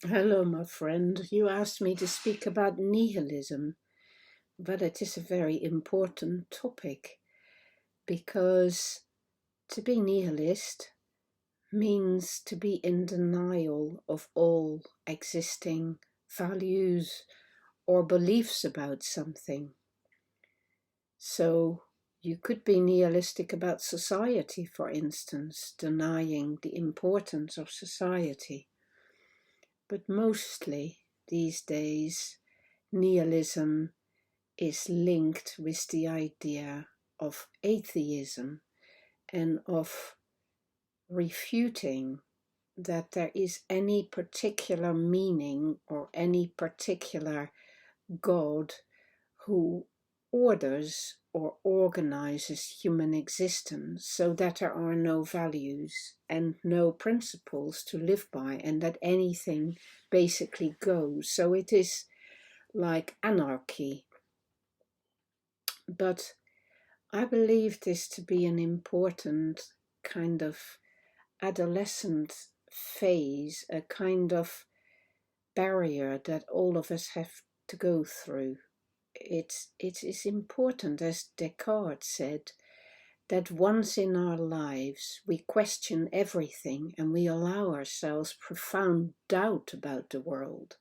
Hello, my friend. You asked me to speak about nihilism, but it is a very important topic because to be nihilist means to be in denial of all existing values or beliefs about something. So you could be nihilistic about society, for instance, denying the importance of society. But mostly these days, nihilism is linked with the idea of atheism and of refuting that there is any particular meaning or any particular God who orders or organizes human existence so that there are no values and no principles to live by, and that anything basically goes. So it is like anarchy. But I believe this to be an important kind of adolescent phase, a kind of barrier that all of us have to go through. It is important, as Descartes said, that once in our lives we question everything and we allow ourselves profound doubt about the world.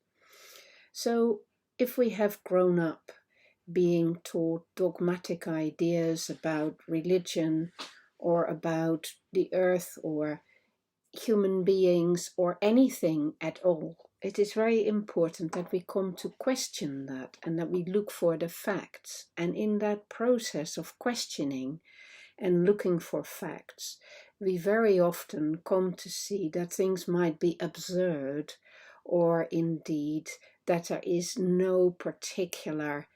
So if we have grown up being taught dogmatic ideas about religion or about the earth or human beings or anything at all, it is very important that we come to question that and that we look for the facts. And in that process of questioning and looking for facts, we very often come to see that things might be absurd, or indeed that there is no particular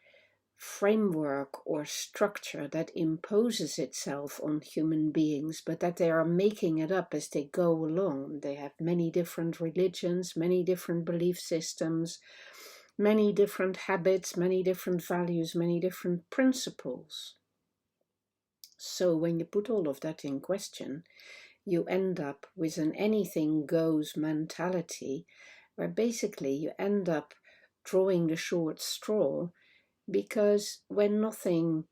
framework or structure that imposes itself on human beings, but that they are making it up as they go along. They have many different religions, many different belief systems, many different habits, many different values, many different principles. So when you put all of that in question, you end up with an anything goes mentality, where basically you end up drawing the short straw, because when nothing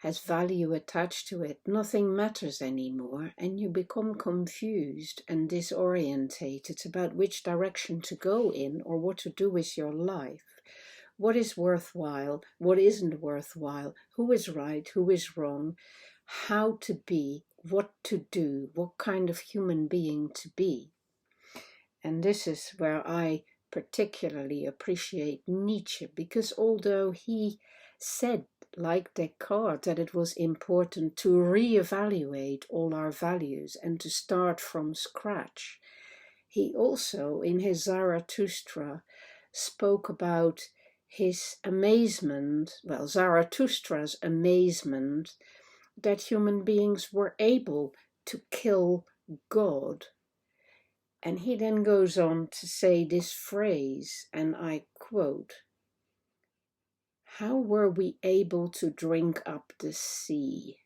has value attached to it, nothing matters anymore, and you become confused and disorientated about which direction to go in or what to do with your life. What is worthwhile, what isn't worthwhile, who is right, who is wrong, how to be, what to do, what kind of human being to be. And this is where I particularly appreciate Nietzsche, because although he said, like Descartes, that it was important to reevaluate all our values and to start from scratch, he also, in his Zarathustra, spoke about his amazement, well, Zarathustra's amazement, that human beings were able to kill God. And he then goes on to say this phrase, and I quote, "How were we able to drink up the sea?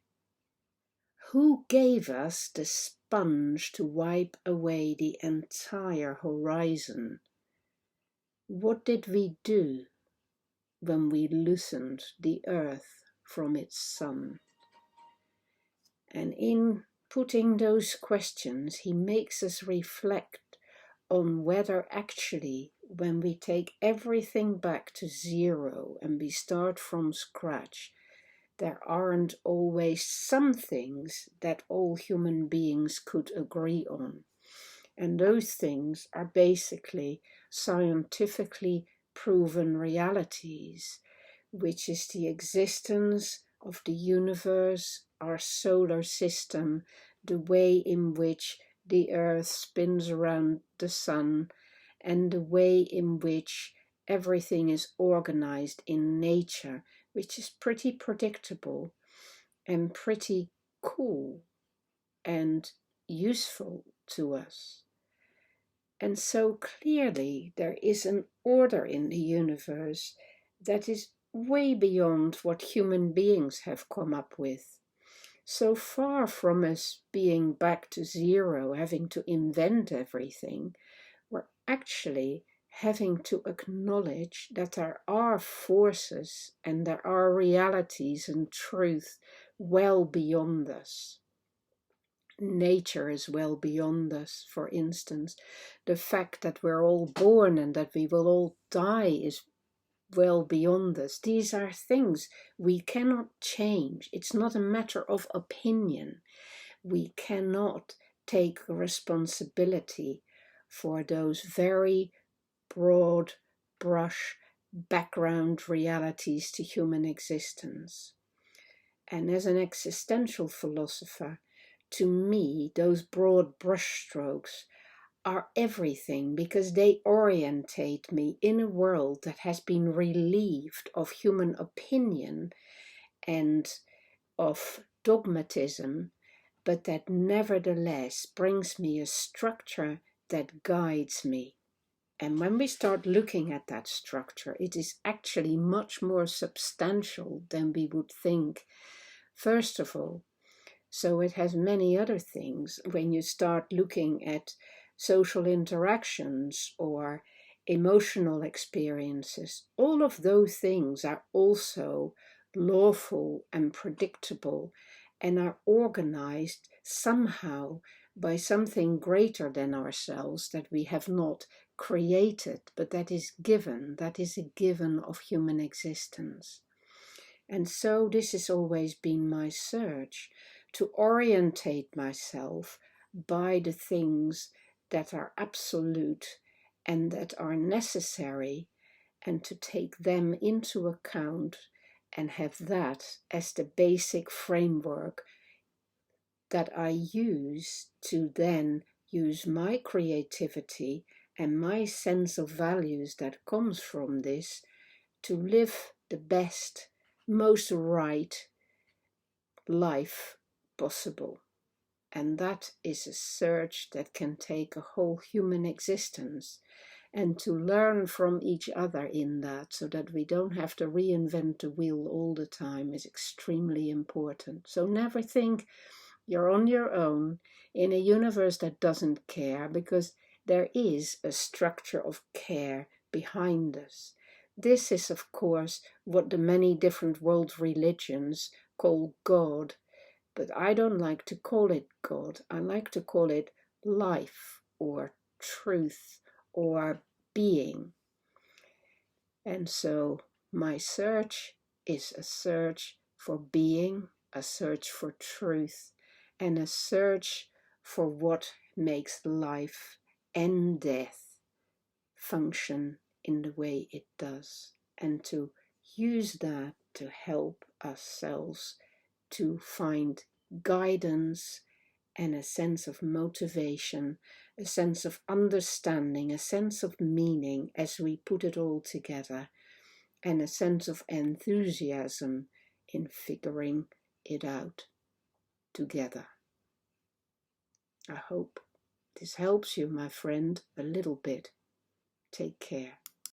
Who gave us the sponge to wipe away the entire horizon? What did we do when we loosened the earth from its sun?" And in putting those questions, he makes us reflect on whether actually, when we take everything back to zero and we start from scratch, there aren't always some things that all human beings could agree on. And those things are basically scientifically proven realities, which is the existence of the universe, our solar system, the way in which the earth spins around the sun, and the way in which everything is organized in nature, which is pretty predictable and pretty cool and useful to us. And so clearly there is an order in the universe that is way beyond what human beings have come up with. So far from us being back to zero, having to invent everything, we're actually having to acknowledge that there are forces and there are realities and truth well beyond us. Nature is well beyond us, for instance. The fact that we're all born and that we will all die is well beyond us. These are things we cannot change. It's not a matter of opinion. We cannot take responsibility for those very broad brush background realities to human existence. And as an existential philosopher, to me, those broad brushstrokes are everything, because they orientate me in a world that has been relieved of human opinion and of dogmatism, but that nevertheless brings me a structure that guides me. And when we start looking at that structure, it is actually much more substantial than we would think. First of all, so it has many other things. When you start looking at social interactions or emotional experiences, all of those things are also lawful and predictable and are organized somehow by something greater than ourselves that we have not created, but that is given, that is a given of human existence. And so this has always been my search, to orientate myself by the things that are absolute and that are necessary, and to take them into account and have that as the basic framework that I use to then use my creativity and my sense of values that comes from this to live the best, most right life possible. And that is a search that can take a whole human existence. And to learn from each other in that, so that we don't have to reinvent the wheel all the time, is extremely important. So never think you're on your own in a universe that doesn't care, because there is a structure of care behind us. This is, of course, what the many different world religions call God, but I don't like to call it God. I like to call it life or truth or being. And so my search is a search for being, a search for truth, and a search for what makes life and death function in the way it does, and to use that to help ourselves to find guidance and a sense of motivation, a sense of understanding, a sense of meaning as we put it all together, and a sense of enthusiasm in figuring it out together. I hope this helps you, my friend, a little bit. Take care.